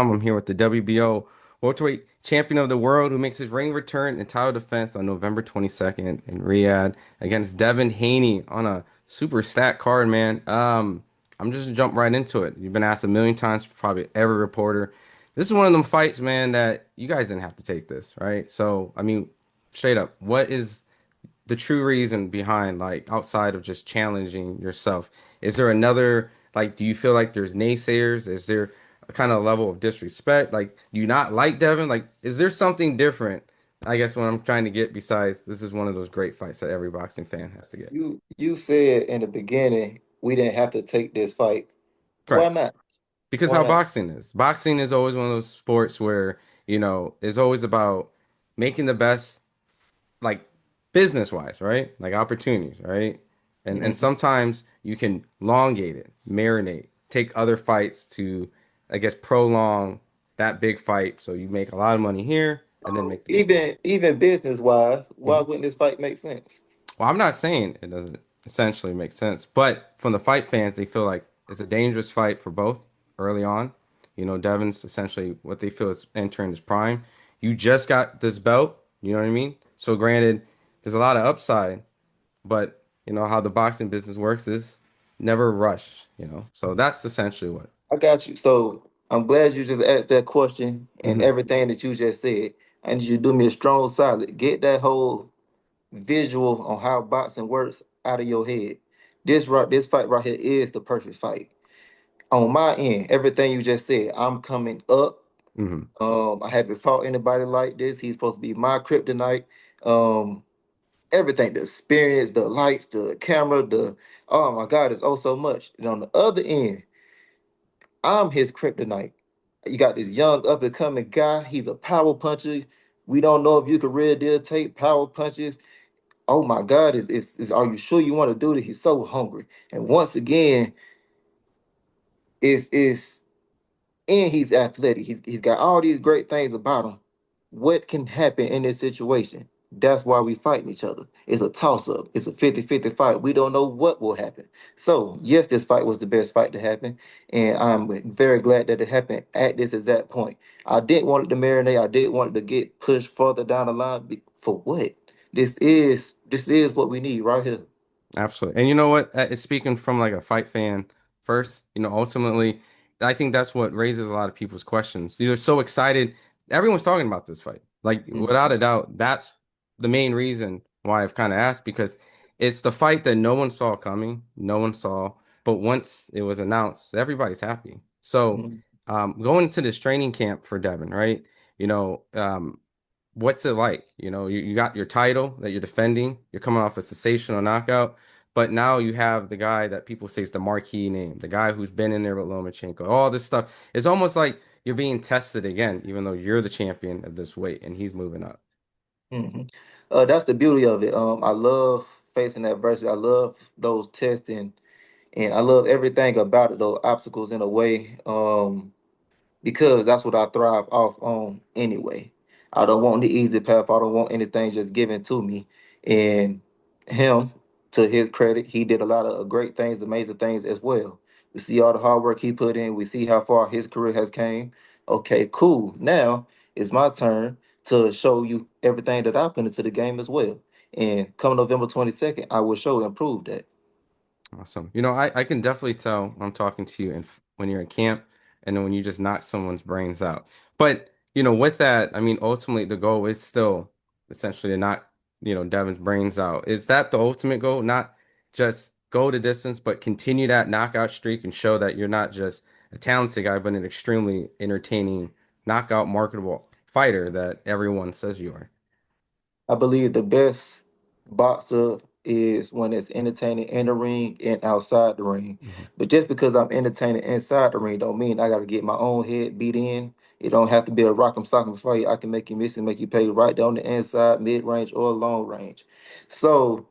I'm here with the WBO welterweight champion of the world who makes his ring return and title defense on November 22nd in Riyadh against Devin Haney on a super stat card, man. I'm just gonna jump right into it. You've been asked a million times, probably every reporter. This is one of them fights, man, that you guys didn't have to take this, right? So, I mean, straight up, what is the true reason behind, like, outside of just challenging yourself? Is there another, like, do you feel like there's naysayers? Is there a kind of level of disrespect? Like, do you not like Devin? Like, is there something different? I guess what I'm trying to get besides this is one of those great fights that every boxing fan has to get. You said in the beginning we didn't have to take this fight. Why Correct. not? Because Why how not? boxing is. Boxing is always one of those sports where, it's always about making the best, like business wise, right? Like opportunities, right? And Mhm. sometimes you can elongate it, marinate, take other fights to, I guess, prolong that big fight. So you make a lot of money here and then So make the big fight. even business wise, why Mhm. wouldn't this fight make sense? Well, I'm not saying it doesn't essentially make sense, but from the fight fans, they feel like it's a dangerous fight for both early on. Devin's essentially what they feel is entering his prime. You just got this belt, you know what I mean? So granted, there's a lot of upside, but you know how the boxing business works is never rush. So that's essentially what. I got you. So I'm glad you just asked that question and Hmm. everything that you just said. I need you to do me a strong solid. Get that whole visual on how boxing works out of your head. This fight right here is the perfect fight. On my end, everything you just said, I'm coming up. Hmm. I haven't fought anybody like this. He's supposed to be my kryptonite. Um, Everything, the experience, the lights, the camera, the oh my God, it's oh so much. And on the other end, I'm his kryptonite. You got this young up and coming guy. He's a power puncher. We don't know if you can real deal take power punches. Oh my God, is are you sure you want to do this? He's so hungry. And once again, is and he's athletic. He's got all these great things about him. What can happen in this situation? That's why we fighting each other. It's a toss-up. It's a 50-50 fight. We don't know what will happen. So, yes, this fight was the best fight to happen. And I'm very glad that it happened at this exact point. I didn't want it to marinate. I did want it to get pushed further down the line. For what? This is what we need right here. Absolutely. And you know what? It's speaking from like a fight fan first. Ultimately, I think that's what raises a lot of people's questions. They're so excited. Everyone's talking about this fight. Like, without a Mhm. doubt, that's the main reason why I've kind of asked because it's the fight that no one saw coming, no one saw. But once it was announced, everybody's happy. So, Mhm. going into this training camp for Devin, right? What's it like? You got your title that you're defending. You're coming off a sensational knockout, but now you have the guy that people say is the marquee name, the guy who's been in there with Lomachenko. All this stuff. It's almost like you're being tested again, even though you're the champion of this weight and he's moving up. Mhm. That's the beauty of it. I love facing adversity. I love those testing, and I love everything about it. Those obstacles in a way, because that's what I thrive off on anyway. I don't want the easy path. I don't want anything just given to me. And him, to his credit, he did a lot of great things, amazing things as well. We see all the hard work he put in. We see how far his career has came. Okay, cool. Now it's my turn to show you everything that I put into the game as well. And come November 22nd, I will show and prove that. Awesome. I can definitely tell when I'm talking to you and when you're in camp and then when you just knock someone's brains out. But, with that, I mean, ultimately the goal is still essentially to knock, Devin's brains out. Is that the ultimate goal? Not just go the distance, but continue that knockout streak and show that you're not just a talented guy, but an extremely entertaining, knockout, marketable fighter that everyone says you are. I believe the best boxer is when it's entertaining in the ring and outside the ring. Mhm. But just because I'm entertaining inside the ring don't mean I got to get my own head beat in. It don't have to be a rock'em sock'em fight. I can make you miss and make you pay right down the inside, mid range, or long range. So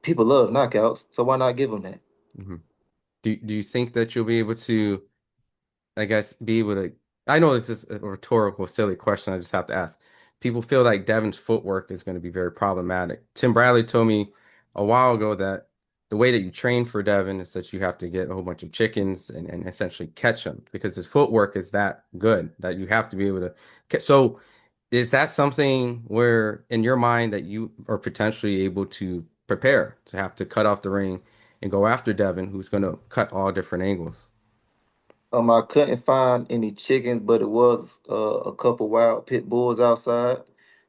people love knockouts. So why not give them that? Mhm. Do you think that you'll be able to? I guess, be able to. I know this is a rhetorical, silly question. I just have to ask. People feel like Devin's footwork is going to be very problematic. Tim Bradley told me a while ago that the way that you train for Devin is that you have to get a whole bunch of chickens and essentially catch them because his footwork is that good that you have to be able to catch. So is that something where in your mind that you are potentially able to prepare to have to cut off the ring and go after Devin, who's going to cut all different angles? I couldn't find any chickens, but it was a couple wild pit bulls outside.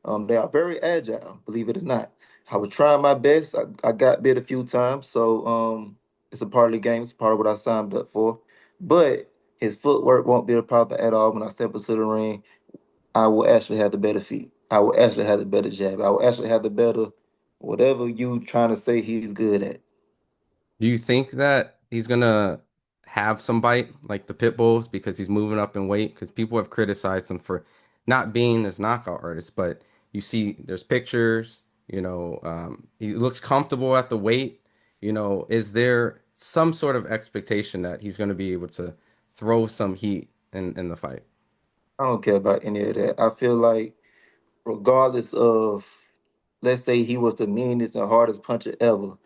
They are very agile, believe it or not. I was trying my best. I got bit a few times, so it's a part of the game. It's part of what I signed up for. But his footwork won't be a problem at all when I step into the ring. I will actually have the better feet. I will actually have the better jab. I will actually have the better whatever you trying to say he's good at. Do you think that he's gonna have some bite like the pit bulls because he's moving up in weight? Because people have criticized him for not being this knockout artist, but you see there's pictures, he looks comfortable at the weight. Is there some sort of expectation that he's going to be able to throw some heat in the fight? I don't care about any of that. I feel like regardless of, let's say he was the meanest and hardest puncher ever.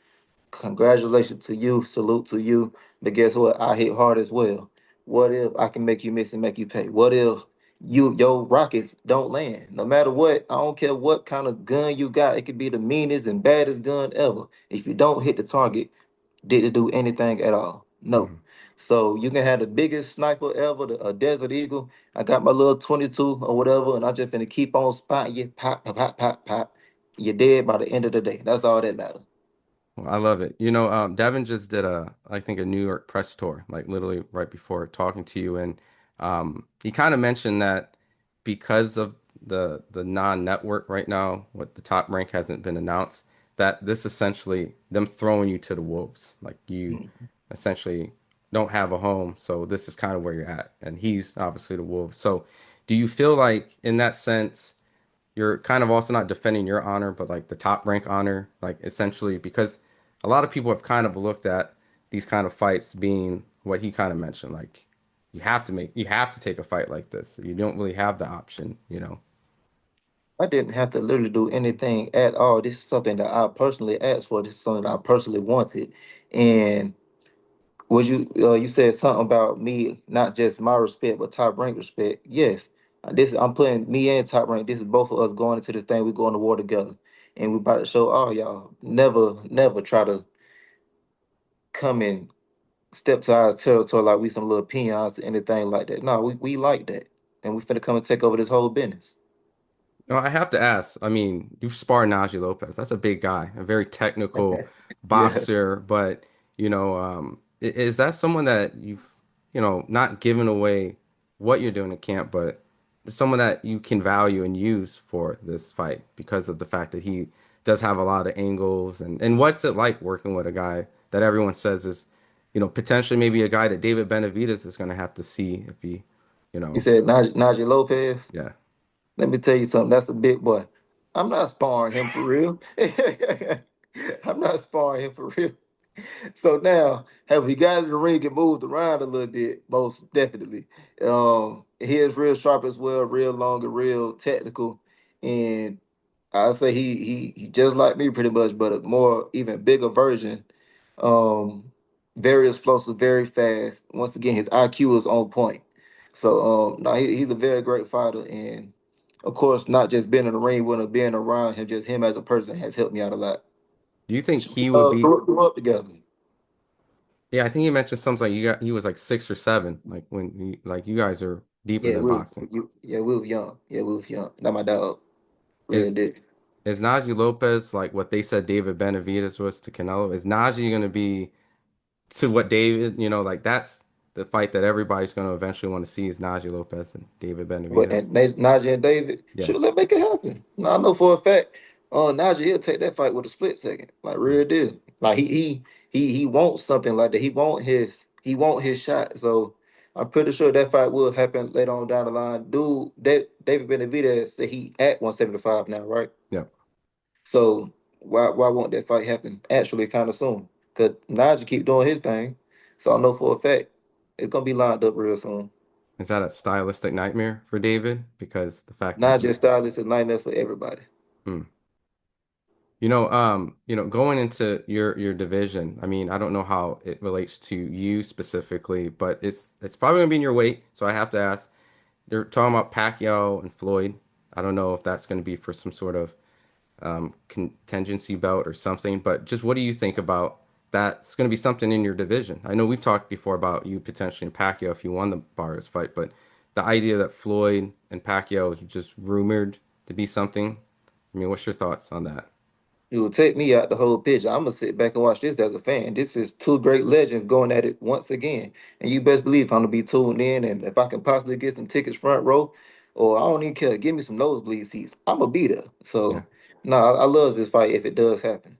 Congratulations to you, salute to you. But guess what? I hit hard as well. What if I can make you miss and make you pay? What if your rockets don't land? No matter what, I don't care what kind of gun you got. It could be the meanest and baddest gun ever. If you don't hit the target, did it do anything at all? No. Mhm. So you can have the biggest sniper ever, a Desert Eagle. I got my little 22 or whatever, and I just finna keep on spotting you, pop, pop, pop, pop, pop. You're dead by the end of the day. That's all that matters. Well, I love it. Devin just did I think a New York press tour, like literally right before talking to you, and he kind of mentioned that because of the non-network right now, what the top rank hasn't been announced, that this essentially them throwing you to the wolves, like you Mm. essentially don't have a home, so this is kind of where you're at, and he's obviously the wolves. So, do you feel like in that sense? You're kind of also not defending your honor, but like the top rank honor, like essentially because a lot of people have kind of looked at these kind of fights being what he kind of mentioned, like you have to take a fight like this. You don't really have the option. I didn't have to literally do anything at all. This is something that I personally asked for. This is something I personally wanted. And was you said something about me, not just my respect, but top rank respect. Yes, this I'm putting me and top rank. This is both of us going into this thing. We going to war together, and we about to show all y'all. Never, never try to come and step to our territory like we some little peons or anything like that. No, we like that, and we finna come and take over this whole business. No, I have to ask. I mean, you've sparred Naazim Lopez. That's a big guy, a very technical Yeah. boxer. But is that someone that you've, not given away what you're doing in camp, but someone that you can value and use for this fight because of the fact that he does have a lot of angles and what's it like working with a guy that everyone says is, potentially maybe a guy that David Benavidez is going to have to see if he, you You know, said Najee Lopez. yeah. Let me tell you something. That's a big boy. I'm not sparring him for real. I'm not sparring him for real. So now, have we got in the ring and moved around a little bit? Most definitely. He is real sharp as well, real long and real technical. And I say he just like me pretty much, but a more even bigger version. Um, very explosive, very fast. Once again, his IQ is on point. So no, he's a very great fighter, and of course, not just being in the ring with him, being around him, just him as a person has helped me out a lot. Do you think he would be? Grew up together. Yeah, I think he mentioned something like he was like 6 or 7, like when like you guys are deeper Yeah, than boxing. we was young. Yeah, we was young. Not my dog. Real Is dick. is Najee Lopez like what they said David Benavidez was to Canelo? Is Najee gonna be to what David, like that's the fight that everybody's gonna eventually want to see is Najee Lopez and David But Benavidez. and Najee and David, Yeah. sure, let's make it happen. Now I know for a fact, Najee he'll take that fight with a split second, like Mm. real deal. Like he wants something like that. He want his shot. So I'm pretty sure that fight will happen later on down the line. Dude, that David Benavidez said he at 175 now, right? Yeah. So why won't that fight happen actually kind of soon? Cause Najee keep doing his thing. So I know for a fact it's gonna be lined up real soon. Is that a stylistic nightmare for David? Because the fact that Najee style is a nightmare for everybody. hmm. Going into your division, I mean, I don't know how it relates to you specifically, but it's probably gonna be in your weight. So I have to ask, they're talking about Pacquiao and Floyd. I don't know if that's gonna be for some sort of contingency belt or something, but just what do you think about that's gonna be something in your division? I know we've talked before about you potentially in Pacquiao if you won the Barrios fight, but the idea that Floyd and Pacquiao is just rumored to be something. I mean, what's your thoughts on that? You will take me out the whole picture. I'm gonna sit back and watch this as a fan. This is two great legends going at it once again, and you best believe I'm gonna be tuned in. And if I can possibly get some tickets front row, or I don't even care, give me some nosebleed seats. I'm gonna be there. Yeah. So, no, I love this fight if it does happen.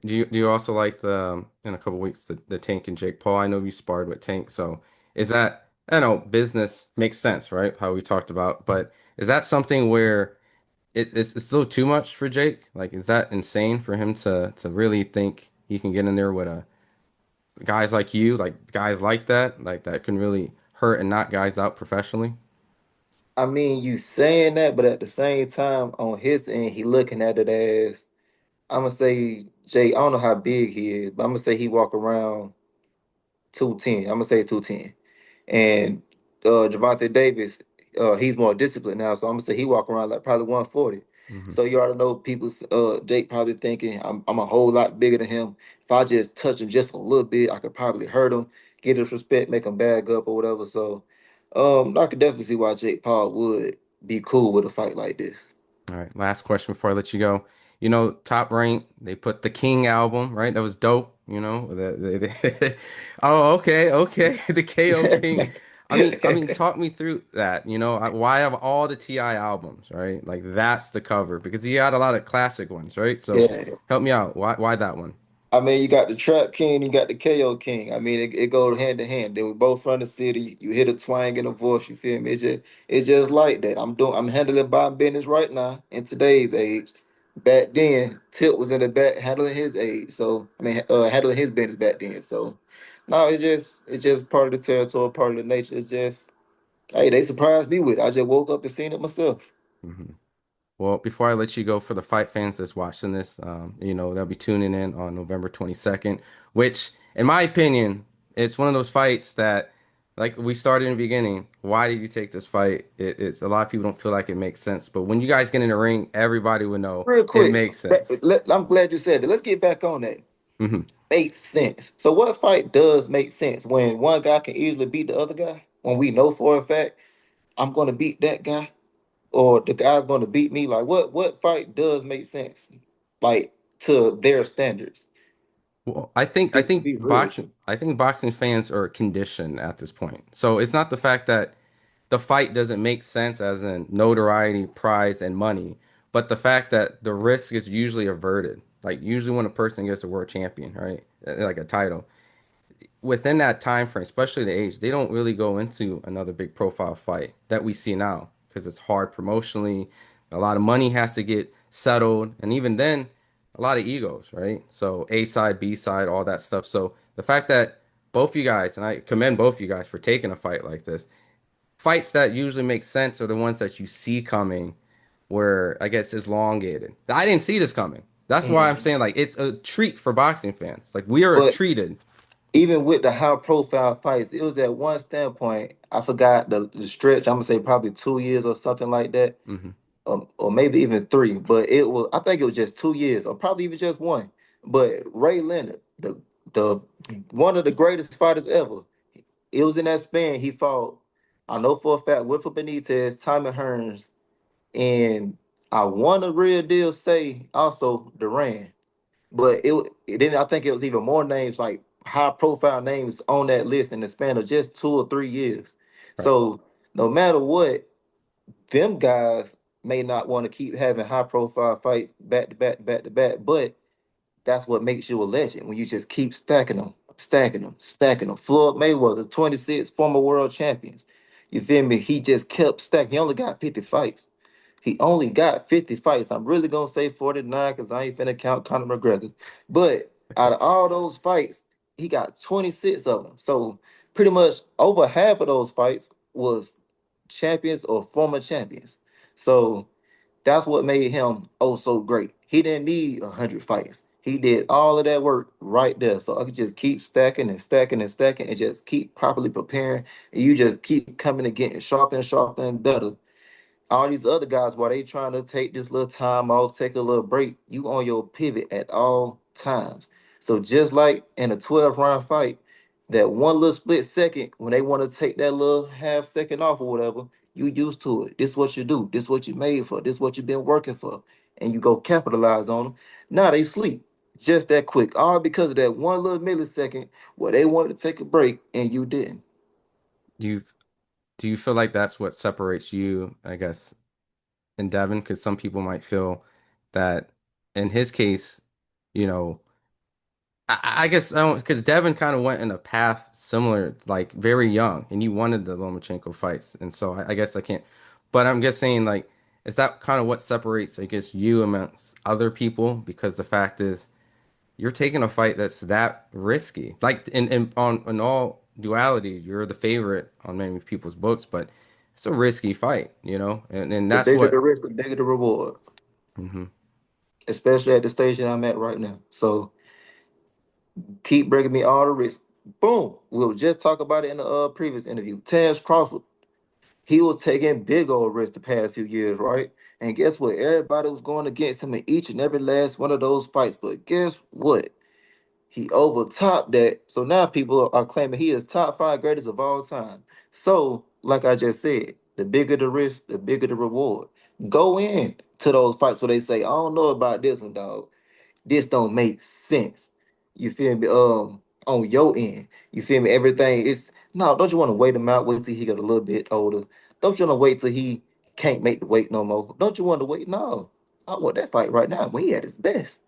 Do you also like the in a couple weeks the Tank and Jake Paul? I know you sparred with Tank, so is that I know business makes sense, right? How we talked about, but is that something where it's still too much for Jake? Like, is that insane for him to really think he can get in there with a guys like you, like guys like that can really hurt and knock guys out professionally? I mean, you saying that, but at the same time, on his end, he looking at it as I'm gonna say Jay. I don't know how big he is, but I'm gonna say he walk around 210. I'm gonna say 210. And Javante Davis, he's more disciplined now, so I'm gonna say he walk around like probably 140. Hmm. So you already know people. Jake probably thinking I'm a whole lot bigger than him. If I just touch him just a little bit, I could probably hurt him, get his respect, make him bag up or whatever. So, I could definitely see why Jake Paul would be cool with a fight like this. All right, last question before I let you go. Top Rank, they put the King album, right? That was dope, Oh, okay. The KO King. I mean, talk me through that. Why have all the T.I. albums, right? Like that's the cover because he had a lot of classic ones, right? So Yeah. help me out. Why that one? I mean, you got the Trap King, you got the KO King. I mean, it goes hand in hand. They were both from the city. You hear the twang in the voice, you feel me? It's just like that. I'm handling my business right now in today's age. Back then, Tip was in the back handling his age. So I mean, handling his business back then. So no, it's just part of the territory, part of the nature. It's just hey, they surprised me with it. I just woke up and seen it myself. Mhm. Well, before I let you go, for the fight fans that's watching this, they'll be tuning in on November 22nd, which, in my opinion, it's one of those fights that, like we started in the beginning, why did you take this fight? It's a lot of people don't feel like it makes sense, but when you guys get in the ring, everybody will know Real it quick, makes sense. I'm glad you said that. Let's get back on that. Hmm. Makes sense. So what fight does make sense when one guy can easily beat the other guy? When we know for a fact I'm gonna beat that guy or the guy's gonna beat me. Like what fight does make sense? Like to their standards. Well, I think I To think be real with boxing you. I think boxing fans are conditioned at this point. So it's not the fact that the fight doesn't make sense as in notoriety, prize, and money, but the fact that the risk is usually averted. Like usually when a person gets a world champion, right? Like a title, within that time frame, especially the age, they don't really go into another big profile fight that we see now because it's hard promotionally. A lot of money has to get settled, and even then, a lot of egos, right? So A side, B side, all that stuff. So the fact that both you guys, and I commend both you guys for taking a fight like this, fights that usually make sense are the ones that you see coming, where I guess it's elongated. I didn't see this coming. That's why I'm Mhm. saying like it's a treat for boxing fans. Like we are But treated. even with the high profile fights, it was at one standpoint. I forgot the stretch. I'm gonna say probably 2 years or something like that. Hmm. Or maybe even three, but I think it was just 2 years, or probably even just one. But Ray Leonard, the one of the greatest fighters ever, it was in that span he fought. I know for a fact Wilfred Benitez, Tommy Hearns, and I want to real deal say also Duran. But it didn't. I think it was even more names like high profile names on that list in the span of just 2 or 3 years. Right. So no matter what, them guys may not want to keep having high profile fights back to back to back to back, but that's what makes you a legend when you just keep stacking them, stacking them, stacking them. Floyd Mayweather, 26 former world champions. You feel me? He just kept stacking. He only got 50 fights. He only got 50 fights. I'm really gonna say 49 because I ain't finna count Conor McGregor. But out of all those fights, he got 26 of them. So pretty much over half of those fights was champions or former champions. So that's what made him oh so great. He didn't need 100 fights. He did all of that work right there. So I could just keep stacking and stacking and stacking and just keep properly preparing. And you just keep coming and getting sharper and sharper and better. All these other guys, while they trying to take this little time off, take a little break, you on your pivot at all times. So just like in a 12 round fight, that one little split second when they want to take that little half second off or whatever, you used to it. This what you do. This what you made for. This what you been working for. And you go capitalize on them. Now they sleep just that quick. All because of that one little millisecond where they wanted to take a break and you didn't. You do you feel like that's what separates you, I guess, and Devin? Because some people might feel that in his case, you know, I guess I don't because Devin kind of went in a path similar, like very young, and you wanted the Lomachenko fights, and so I guess I can't. But I'm just saying, like, is that kind of what separates, I guess, you amongst other people? Because the fact is, you're taking a fight that's that risky. Like in all duality, you're the favorite on many people's books, but it's a risky fight, and The that's bigger the what. risk, the bigger the reward, Mhm. especially at the station I'm at right now. So keep bringing me all the risks. Boom. We were just talking about it in the previous interview. Terrence Crawford, he was taking big old risks the past few years, right? And guess what? Everybody was going against him in each and every last one of those fights. But guess what? He overtopped that. So now people are claiming he is top five greatest of all time. So, like I just said, the bigger the risk, the bigger the reward. Go in to those fights where they say, I don't know about this one, dog. This don't make sense. You feel me? On your end, you feel me? Everything is no. Don't you want to wait him out? Wait till he get a little bit older. Don't you want to wait till he can't make the weight no more? Don't you want to wait? No, I want that fight right now when he at his best.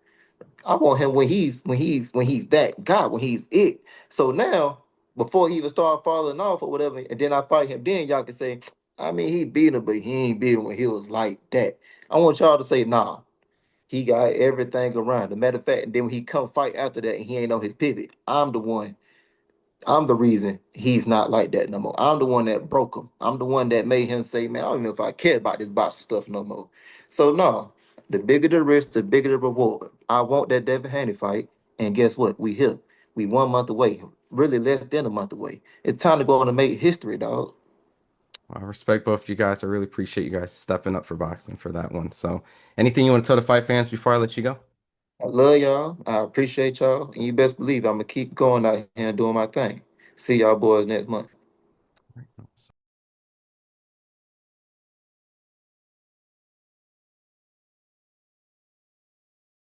I want him when he's that guy when he's it. So now before he even start falling off or whatever, and then I fight him, then y'all can say, I mean, he beat him, but he ain't beat him when he was like that. I want y'all to say, nah. He got everything around. The matter of fact, and then when he come fight after that and he ain't on his pivot, I'm the one. I'm the reason he's not like that no more. I'm the one that broke him. I'm the one that made him say, man, I don't know if I care about this boxing stuff no more. So no, the bigger the risk, the bigger the reward. I want that Devin Haney fight. And guess what? We here. We 1 month away. Really less than a month away. It's time to go on and make history, dog. I respect both of you guys. I really appreciate you guys stepping up for boxing for that one. So, anything you want to tell the fight fans before I let you go? I love y'all. I appreciate y'all. And you best believe I'm gonna keep going out here and doing my thing. See y'all boys next month.